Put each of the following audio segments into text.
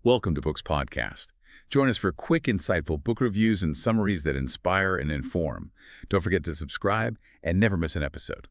Welcome to Books Podcast. Join us for quick, insightful book reviews and summaries that inspire and inform. Don't forget to subscribe and never miss an episode.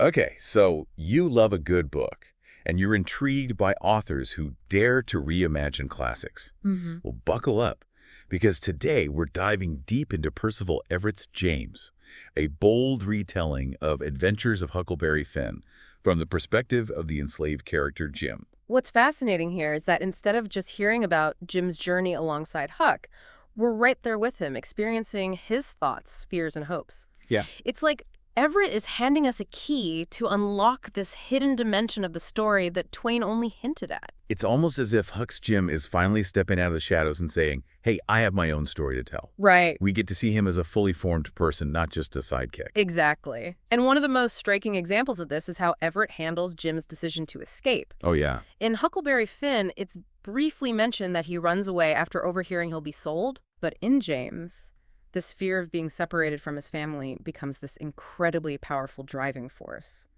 Okay, so you love a good book, and you're intrigued by authors who dare to reimagine classics. Well, buckle up, because today we're diving deep into Percival Everett's James, a bold retelling of Adventures of Huckleberry Finn from the perspective of the enslaved character Jim. What's fascinating here is that instead of just hearing about Jim's journey alongside Huck, we're right there with him, experiencing his thoughts, fears, and hopes. Yeah. It's like Everett is handing us a key to unlock this hidden dimension of the story that Twain only hinted at. It's almost as if Huck's Jim is finally stepping out of the shadows and saying, hey, I have my own story to tell. Right. We get to see him as a fully formed person, not just a sidekick. Exactly. And one of the most striking examples of this is how Everett handles Jim's decision to escape. Oh, yeah. In Huckleberry Finn, it's briefly mentioned that he runs away after overhearing he'll be sold. But in James, this fear of being separated from his family becomes this incredibly powerful driving force.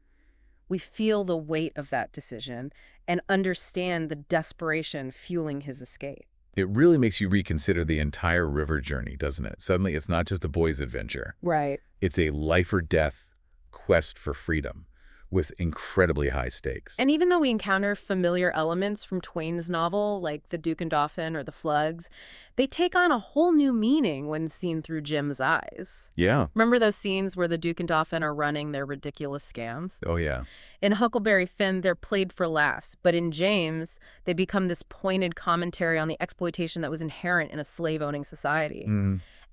We feel the weight of that decision and understand the desperation fueling his escape. It really makes you reconsider the entire river journey, doesn't it? Suddenly, it's not just a boy's adventure. Right. It's a life or death quest for freedom with incredibly high stakes. And even though we encounter familiar elements from Twain's novel, like the Duke and Dauphin or the Floods, they take on a whole new meaning when seen through Jim's eyes. Yeah. Remember those scenes where the Duke and Dauphin are running their ridiculous scams? Oh, yeah. In Huckleberry Finn, they're played for laughs, but in James, they become this pointed commentary on the exploitation that was inherent in a slave-owning society.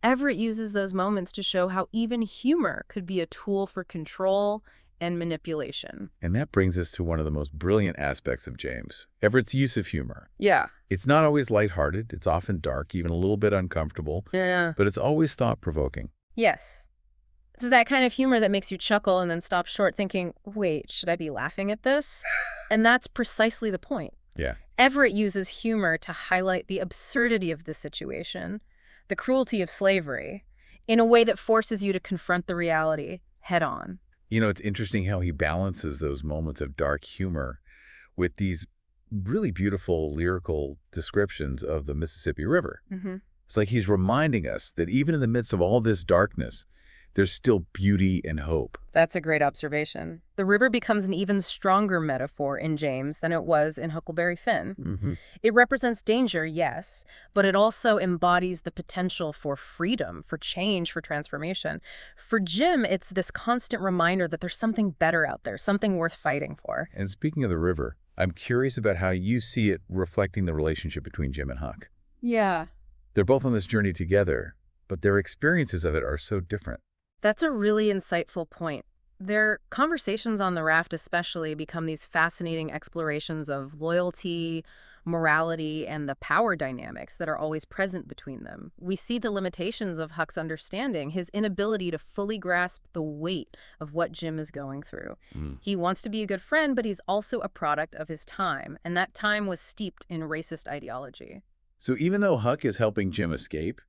Everett uses those moments to show how even humor could be a tool for control and manipulation. And that brings us to one of the most brilliant aspects of James, Everett's use of humor. Yeah. It's not always lighthearted. It's often dark, even a little bit uncomfortable, Yeah. but it's always thought-provoking. Yes. It's that kind of humor that makes you chuckle and then stop short thinking, wait, should I be laughing at this? And that's precisely the point. Yeah. Everett uses humor to highlight the absurdity of the situation, the cruelty of slavery, in a way that forces you to confront the reality head on. You know, it's interesting how he balances those moments of dark humor with these really beautiful lyrical descriptions of the Mississippi River. It's like he's reminding us that even in the midst of all this darkness, there's still beauty and hope. That's a great observation. The river becomes an even stronger metaphor in James than it was in Huckleberry Finn. It represents danger, yes, but it also embodies the potential for freedom, for change, for transformation. For Jim, it's this constant reminder that there's something better out there, something worth fighting for. And speaking of the river, I'm curious about how you see it reflecting the relationship between Jim and Huck. Yeah. They're both on this journey together, but their experiences of it are so different. That's a really insightful point. Their conversations on the raft especially become these fascinating explorations of loyalty, morality, and the power dynamics that are always present between them. We see the limitations of Huck's understanding, his inability to fully grasp the weight of what Jim is going through. He wants to be a good friend, but he's also a product of his time, and that time was steeped in racist ideology. So even though Huck is helping Jim escape,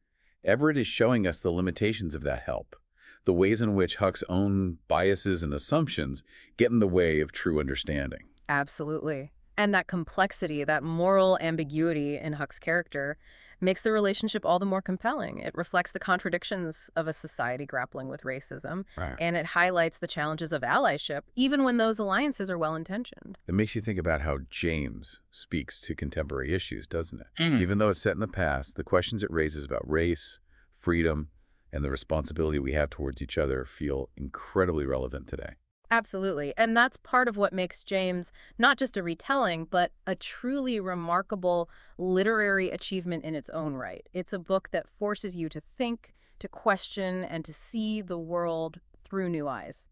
Everett is showing us the limitations of that help, the ways in which Huck's own biases and assumptions get in the way of true understanding. Absolutely. And that complexity, that moral ambiguity in Huck's character makes the relationship all the more compelling. It reflects the contradictions of a society grappling with racism, and it highlights the challenges of allyship, even when those alliances are well-intentioned. It makes you think about how James speaks to contemporary issues, doesn't it? Even though it's set in the past, the questions it raises about race, freedom, and the responsibility we have towards each other feel incredibly relevant today. Absolutely. And that's part of what makes James not just a retelling, but a truly remarkable literary achievement in its own right. It's a book that forces you to think, to question, and to see the world through new eyes.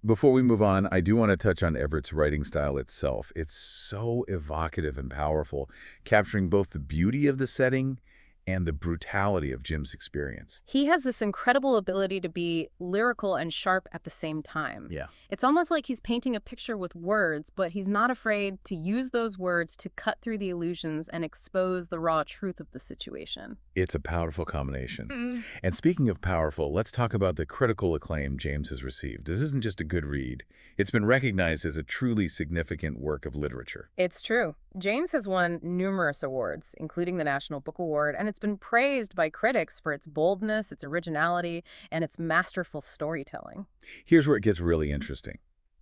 Before we move on, I do want to touch on Everett's writing style itself. It's so evocative and powerful, capturing both the beauty of the setting and the brutality of Jim's experience. He has this incredible ability to be lyrical and sharp at the same time. Yeah. It's almost like he's painting a picture with words, but he's not afraid to use those words to cut through the illusions and expose the raw truth of the situation. It's a powerful combination. And speaking of powerful, let's talk about the critical acclaim James has received. This isn't just a good read. It's been recognized as a truly significant work of literature. It's true. James has won numerous awards, including the National Book Award, and it's been praised by critics for its boldness, its originality, and its masterful storytelling. Here's where it gets really interesting.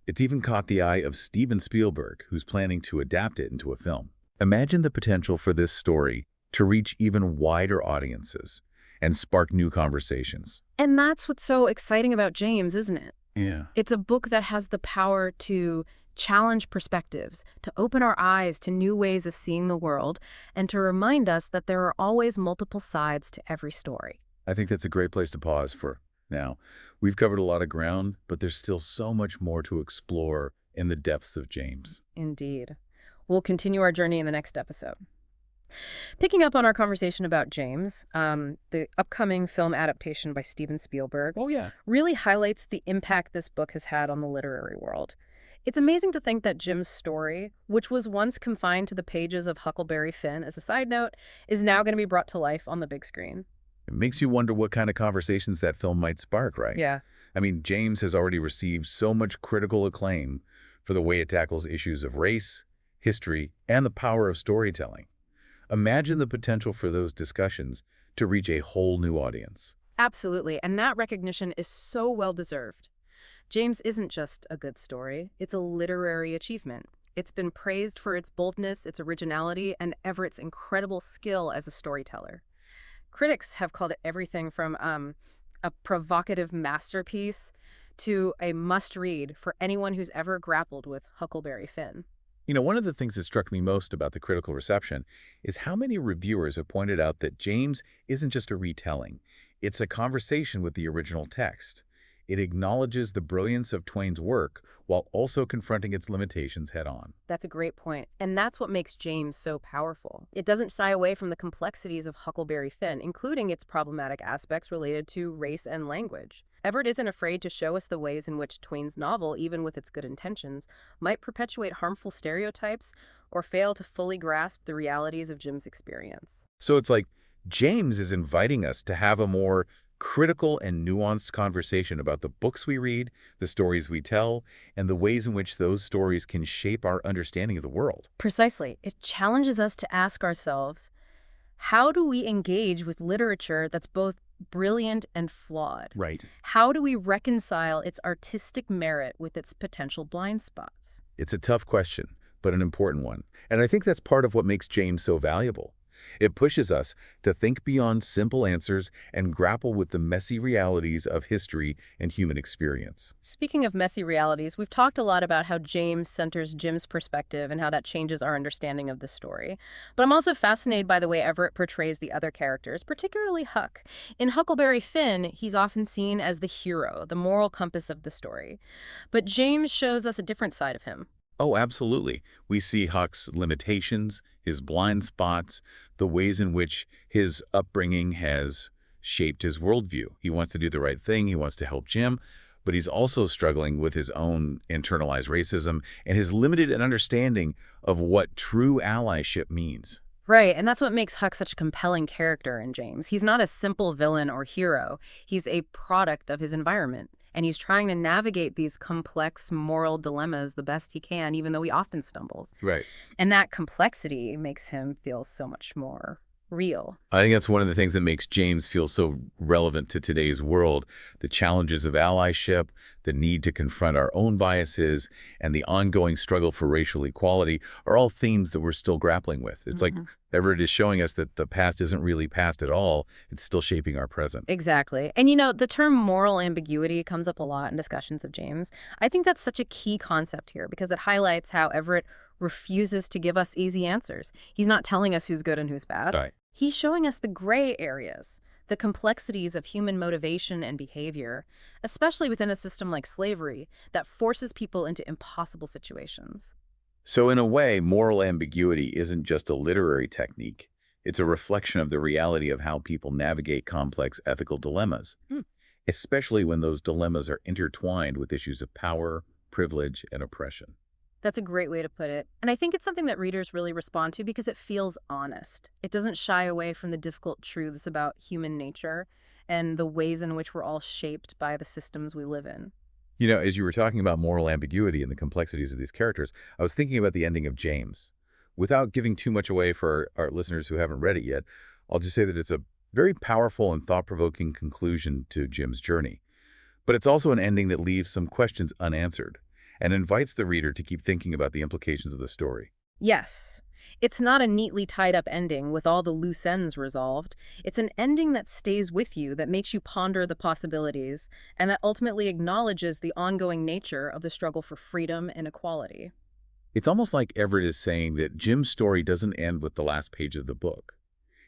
It's even caught the eye of Steven Spielberg, who's planning to adapt it into a film. Imagine the potential for this story to reach even wider audiences and spark new conversations. And that's what's so exciting about James, isn't it? Yeah. It's a book that has the power to challenge perspectives, to open our eyes to new ways of seeing the world, and to remind us that there are always multiple sides to every story. I think that's a great place to pause for now. We've covered a lot of ground, but there's still so much more to explore in the depths of James. Indeed. We'll continue our journey in the next episode. Picking up on our conversation about James, the upcoming film adaptation by Steven Spielberg really highlights the impact this book has had on the literary world. It's amazing to think that Jim's story, which was once confined to the pages of Huckleberry Finn as a side note, is now going to be brought to life on the big screen. It makes you wonder what kind of conversations that film might spark, right? Yeah. I mean, James has already received so much critical acclaim for the way it tackles issues of race, history, and the power of storytelling. Imagine the potential for those discussions to reach a whole new audience. Absolutely, and that recognition is so well-deserved. James isn't just a good story, it's a literary achievement. It's been praised for its boldness, its originality, and Everett's incredible skill as a storyteller. Critics have called it everything from a provocative masterpiece to a must-read for anyone who's ever grappled with Huckleberry Finn. You know, one of the things that struck me most about the critical reception is how many reviewers have pointed out that James isn't just a retelling. It's a conversation with the original text. It acknowledges the brilliance of Twain's work while also confronting its limitations head-on. That's a great point, and that's what makes James so powerful. It doesn't shy away from the complexities of Huckleberry Finn, including its problematic aspects related to race and language. Everett isn't afraid to show us the ways in which Twain's novel, even with its good intentions, might perpetuate harmful stereotypes or fail to fully grasp the realities of Jim's experience. So it's like James is inviting us to have a more critical and nuanced conversation about the books we read, the stories we tell, and the ways in which those stories can shape our understanding of the world. Precisely. It challenges us to ask ourselves, how do we engage with literature that's both brilliant and flawed? Right. How do we reconcile its artistic merit with its potential blind spots? It's a tough question, but an important one. And I think that's part of what makes James so valuable. It pushes us to think beyond simple answers and grapple with the messy realities of history and human experience. Speaking of messy realities, we've talked a lot about how James centers Jim's perspective and how that changes our understanding of the story. But I'm also fascinated by the way Everett portrays the other characters, particularly Huck. In Huckleberry Finn, he's often seen as the hero, the moral compass of the story. But James shows us a different side of him. Oh, absolutely. We see Huck's limitations, his blind spots, the ways in which his upbringing has shaped his worldview. He wants to do the right thing. He wants to help Jim, but he's also struggling with his own internalized racism and his limited understanding of what true allyship means. Right, and that's what makes Huck such a compelling character in James. He's not a simple villain or hero. He's a product of his environment. And he's trying to navigate these complex moral dilemmas the best he can, even though he often stumbles. Right. And that complexity makes him feel so much more real. I think that's one of the things that makes James feel so relevant to today's world. The challenges of allyship, the need to confront our own biases, and the ongoing struggle for racial equality are all themes that we're still grappling with. It's like Everett is showing us that the past isn't really past at all. It's still shaping our present. Exactly. And you know, the term moral ambiguity comes up a lot in discussions of James. I think that's such a key concept here because it highlights how Everett refuses to give us easy answers. He's not telling us who's good and who's bad. Right. He's showing us the gray areas, the complexities of human motivation and behavior, especially within a system like slavery that forces people into impossible situations. So in a way, moral ambiguity isn't just a literary technique. It's a reflection of the reality of how people navigate complex ethical dilemmas, Hmm. especially when those dilemmas are intertwined with issues of power, privilege, and oppression. That's a great way to put it. And I think it's something that readers really respond to because it feels honest. It doesn't shy away from the difficult truths about human nature and the ways in which we're all shaped by the systems we live in. As you were talking about moral ambiguity and the complexities of these characters, I was thinking about the ending of James. Without giving too much away for our listeners who haven't read it yet, I'll just say that it's a very powerful and thought-provoking conclusion to Jim's journey. But it's also an ending that leaves some questions unanswered and invites the reader to keep thinking about the implications of the story. Yes, it's not a neatly tied up ending with all the loose ends resolved. It's an ending that stays with you, that makes you ponder the possibilities, and that ultimately acknowledges the ongoing nature of the struggle for freedom and equality. It's almost like Everett is saying that Jim's story doesn't end with the last page of the book.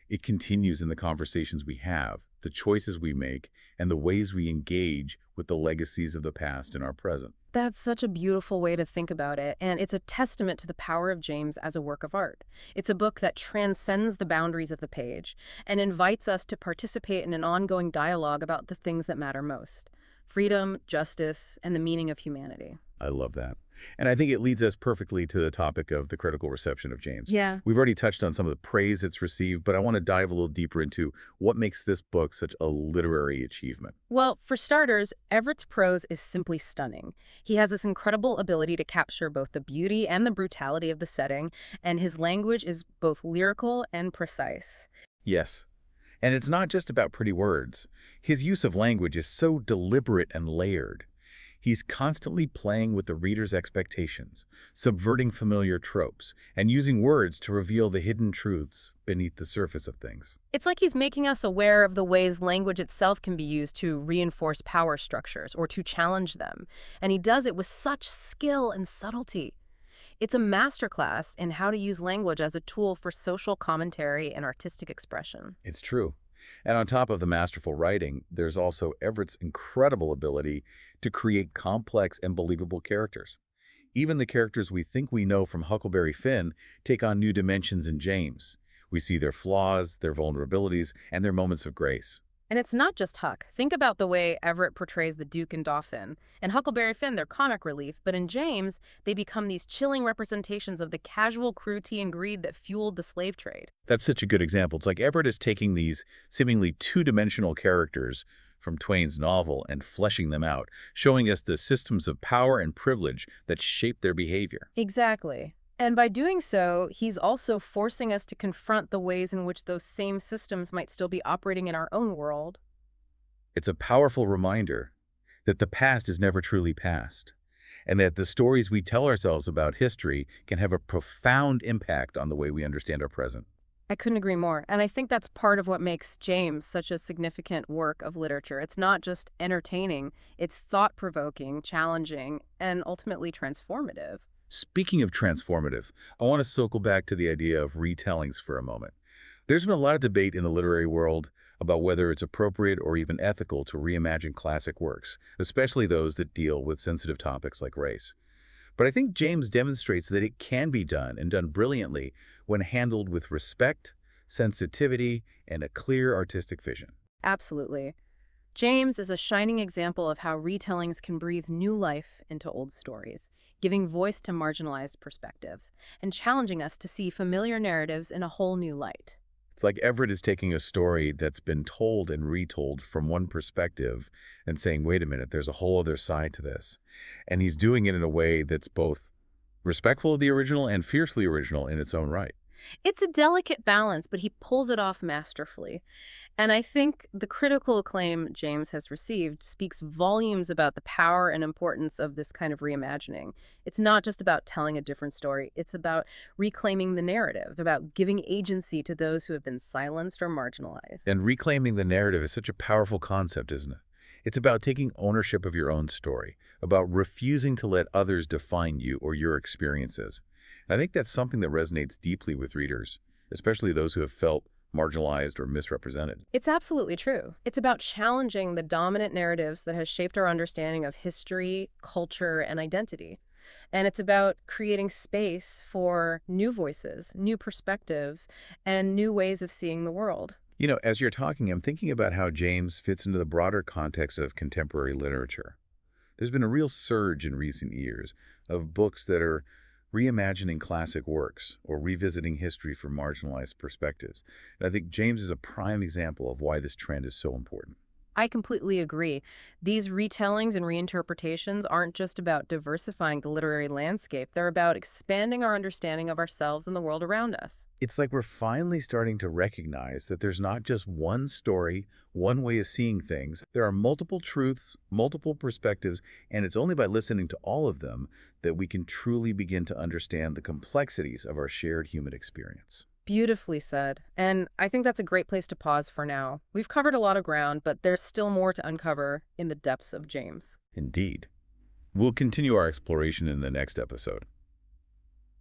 It continues in the conversations we have, the choices we make, and the ways we engage with the legacies of the past in our present. That's such a beautiful way to think about it, and it's a testament to the power of James as a work of art. It's a book that transcends the boundaries of the page and invites us to participate in an ongoing dialogue about the things that matter most: freedom, justice, and the meaning of humanity. I love that. And I think it leads us perfectly to the topic of the critical reception of James. Yeah. We've already touched on some of the praise it's received, but I want to dive a little deeper into what makes this book such a literary achievement. Well, for starters, Everett's prose is simply stunning. He has this incredible ability to capture both the beauty and the brutality of the setting, and his language is both lyrical and precise. Yes. And it's not just about pretty words. His use of language is so deliberate and layered. He's constantly playing with the reader's expectations, subverting familiar tropes, and using words to reveal the hidden truths beneath the surface of things. It's like he's making us aware of the ways language itself can be used to reinforce power structures or to challenge them, and he does it with such skill and subtlety. It's a masterclass in how to use language as a tool for social commentary and artistic expression. It's true. And on top of the masterful writing, there's also Everett's incredible ability to create complex and believable characters. Even the characters we think we know from Huckleberry Finn take on new dimensions in James. We see their flaws, their vulnerabilities, and their moments of grace. And it's not just Huck. Think about the way Everett portrays the Duke and Dauphin. In Huckleberry Finn, they're comic relief, but in James, they become these chilling representations of the casual cruelty and greed that fueled the slave trade. That's such a good example. It's like Everett is taking these seemingly two-dimensional characters from Twain's novel and fleshing them out, showing us the systems of power and privilege that shape their behavior. Exactly. And by doing so, he's also forcing us to confront the ways in which those same systems might still be operating in our own world. It's a powerful reminder that the past is never truly past, and that the stories we tell ourselves about history can have a profound impact on the way we understand our present. I couldn't agree more. And I think that's part of what makes James such a significant work of literature. It's not just entertaining, it's thought-provoking, challenging, and ultimately transformative. Speaking of transformative, I want to circle back to the idea of retellings for a moment. There's been a lot of debate in the literary world about whether it's appropriate or even ethical to reimagine classic works, especially those that deal with sensitive topics like race. But I think James demonstrates that it can be done, and done brilliantly, when handled with respect, sensitivity, and a clear artistic vision. Absolutely. James is a shining example of how retellings can breathe new life into old stories, giving voice to marginalized perspectives, and challenging us to see familiar narratives in a whole new light. It's like Everett is taking a story that's been told and retold from one perspective and saying, wait a minute, there's a whole other side to this. And he's doing it in a way that's both respectful of the original and fiercely original in its own right. It's a delicate balance, but he pulls it off masterfully. And I think the critical acclaim James has received speaks volumes about the power and importance of this kind of reimagining. It's not just about telling a different story. It's about reclaiming the narrative, about giving agency to those who have been silenced or marginalized. And reclaiming the narrative is such a powerful concept, isn't it? It's about taking ownership of your own story, about refusing to let others define you or your experiences. And I think that's something that resonates deeply with readers, especially those who have felt marginalized or misrepresented. It's absolutely true. It's about challenging the dominant narratives that has shaped our understanding of history, culture, and identity. And it's about creating space for new voices, new perspectives, and new ways of seeing the world. As you're talking, I'm thinking about how James fits into the broader context of contemporary literature. There's been a real surge in recent years of books that are reimagining classic works or revisiting history from marginalized perspectives. And I think James is a prime example of why this trend is so important. I completely agree. These retellings and reinterpretations aren't just about diversifying the literary landscape, they're about expanding our understanding of ourselves and the world around us. It's like we're finally starting to recognize that there's not just one story, one way of seeing things. There are multiple truths, multiple perspectives, and it's only by listening to all of them that we can truly begin to understand the complexities of our shared human experience. Beautifully said. And I think that's a great place to pause for now. We've covered a lot of ground, but there's still more to uncover in the depths of James. Indeed. We'll continue our exploration in the next episode.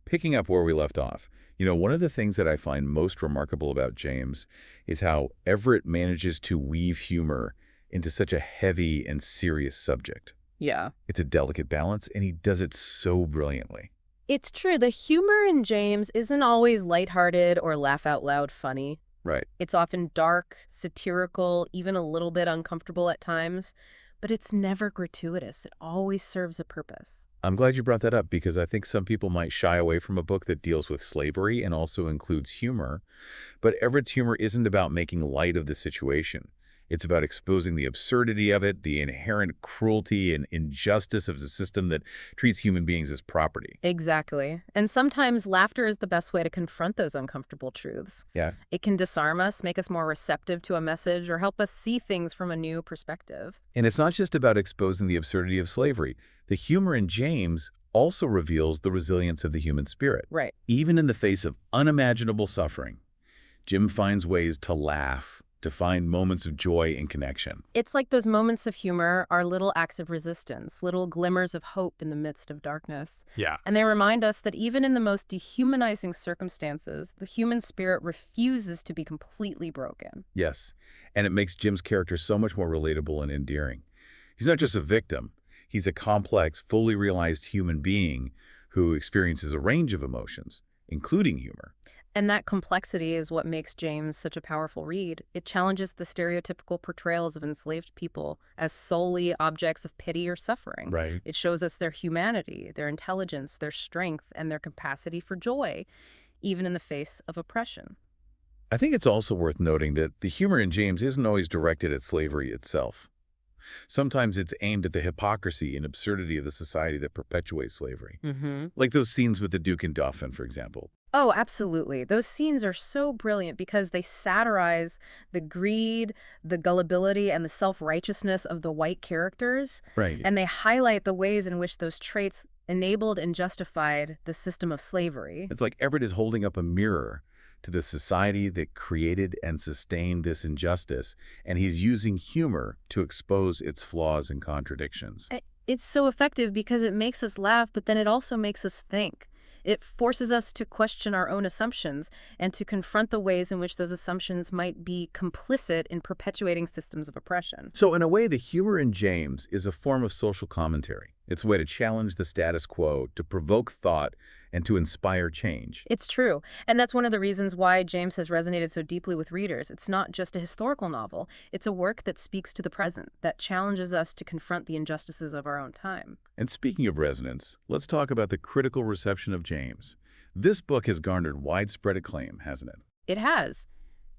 Picking up where we left off, one of the things that I find most remarkable about James is how Everett manages to weave humor into such a heavy and serious subject. Yeah. It's a delicate balance, and he does it so brilliantly. It's true. The humor in James isn't always lighthearted or laugh out loud funny. Right. It's often dark, satirical, even a little bit uncomfortable at times, but it's never gratuitous. It always serves a purpose. I'm glad you brought that up because I think some people might shy away from a book that deals with slavery and also includes humor. But Everett's humor isn't about making light of the situation. It's about exposing the absurdity of it, the inherent cruelty and injustice of the system that treats human beings as property. Exactly. And sometimes laughter is the best way to confront those uncomfortable truths. Yeah. It can disarm us, make us more receptive to a message, or help us see things from a new perspective. And it's not just about exposing the absurdity of slavery. The humor in James also reveals the resilience of the human spirit. Right. Even in the face of unimaginable suffering, Jim finds ways to laugh, to find moments of joy and connection. It's like those moments of humor are little acts of resistance, little glimmers of hope in the midst of darkness. Yeah. And they remind us that even in the most dehumanizing circumstances, the human spirit refuses to be completely broken. Yes, and it makes Jim's character so much more relatable and endearing. He's not just a victim. He's a complex, fully realized human being who experiences a range of emotions, including humor. And that complexity is what makes James such a powerful read. It challenges the stereotypical portrayals of enslaved people as solely objects of pity or suffering. Right. It shows us their humanity, their intelligence, their strength, and their capacity for joy, even in the face of oppression. I think it's also worth noting that the humor in James isn't always directed at slavery itself. Sometimes it's aimed at the hypocrisy and absurdity of the society that perpetuates slavery. Like those scenes with the Duke and Dauphin, for example. Oh, absolutely. Those scenes are so brilliant because they satirize the greed, the gullibility, and the self-righteousness of the white characters. Right. And they highlight the ways in which those traits enabled and justified the system of slavery. It's like Everett is holding up a mirror to the society that created and sustained this injustice, and he's using humor to expose its flaws and contradictions. It's so effective because it makes us laugh, but then it also makes us think. It forces us to question our own assumptions and to confront the ways in which those assumptions might be complicit in perpetuating systems of oppression. So in a way, the humor in James is a form of social commentary. It's a way to challenge the status quo, to provoke thought, and to inspire change. It's true. And that's one of the reasons why James has resonated so deeply with readers. It's not just a historical novel. It's a work that speaks to the present, that challenges us to confront the injustices of our own time. And speaking of resonance, let's talk about the critical reception of James. This book has garnered widespread acclaim, hasn't it? It has.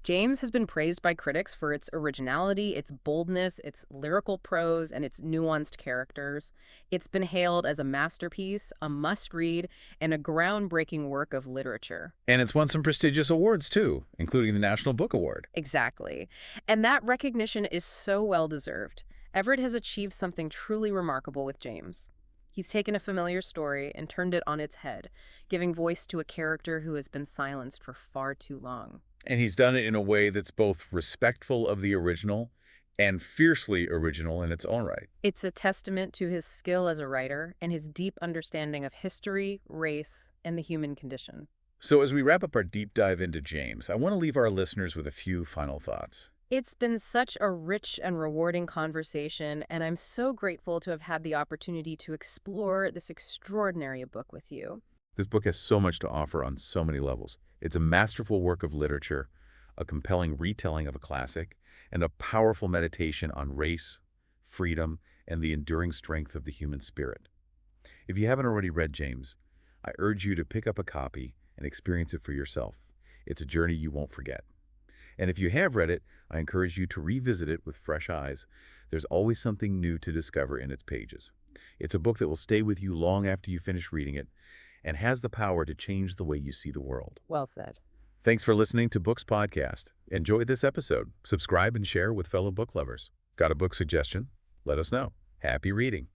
James has been praised by critics for its originality, its boldness, its lyrical prose, and its nuanced characters. It's been hailed as a masterpiece, a must-read, and a groundbreaking work of literature. And it's won some prestigious awards, too, including the National Book Award. Exactly. And that recognition is so well-deserved. Everett has achieved something truly remarkable with James. He's taken a familiar story and turned it on its head, giving voice to a character who has been silenced for far too long. And he's done it in a way that's both respectful of the original and fiercely original in its own right. It's a testament to his skill as a writer and his deep understanding of history, race, and the human condition. So as we wrap up our deep dive into James, I want to leave our listeners with a few final thoughts. It's been such a rich and rewarding conversation, and I'm so grateful to have had the opportunity to explore this extraordinary book with you. This book has so much to offer on so many levels. It's a masterful work of literature, a compelling retelling of a classic, and a powerful meditation on race, freedom, and the enduring strength of the human spirit. If you haven't already read James, I urge you to pick up a copy and experience it for yourself. It's a journey you won't forget. And if you have read it, I encourage you to revisit it with fresh eyes. There's always something new to discover in its pages. It's a book that will stay with you long after you finish reading it and has the power to change the way you see the world. Well said. Thanks for listening to Books Podcast. Enjoy this episode. Subscribe and share with fellow book lovers. Got a book suggestion? Let us know. Happy reading.